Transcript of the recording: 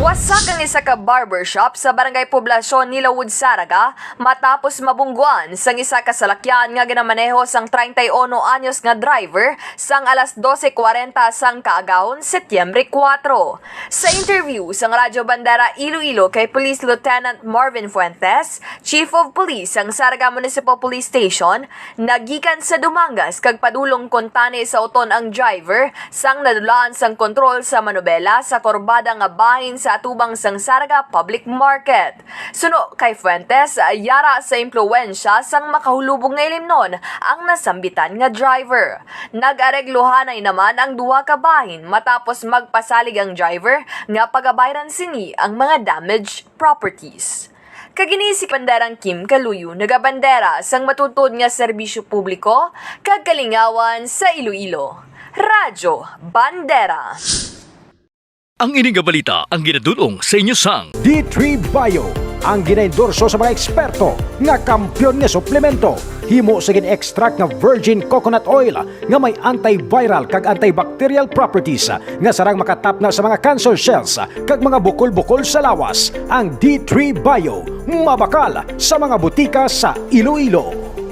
Wasak ang isa ka barbershop sa barangay Poblasyon Nilawud, Saraga matapos mabungguan sang isa ka salakyan nga ginamaneho sang 31 anyos nga driver sang alas 12:40 sang kaagahon Setyembre 4. Sa interview sang Radyo Bandera Iloilo kay Police Lieutenant Marvin Fuentes, Chief of Police sang Saraga Municipal Police Station, nagikan sa Dumangas kag padulong kontane sa uton ang driver sang nadulaan sang kontrol sa manobela sa korbada nga bahin sa atubang sang Saraga Public Market. Suno kay Fuentes, yara sa impluwensya sang makahulubog nga ilimnon ang nasambitan nga driver. Nag-aregluhanay naman ang duha ka bahin matapos magpasalig ang driver nga pagabayran sini ang mga damaged properties. Kagini si Pandarang Kim Kaluyo nagabandera sang matutod nga serbisyo publiko kag kalingawan sa Iloilo. Radyo Bandera. Ang ining nga balita ang ginadulong sa inyo sang D3 Bio, ang ginaendorso sa mga eksperto nga kampyon nga suplemento. Himo sa gin-extract nga virgin coconut oil nga may antiviral kag antibacterial properties nga sarang makatapna sa mga cancer cells kag mga bukol-bukol sa lawas. Ang D3 Bio, mabakal sa mga butika sa Iloilo.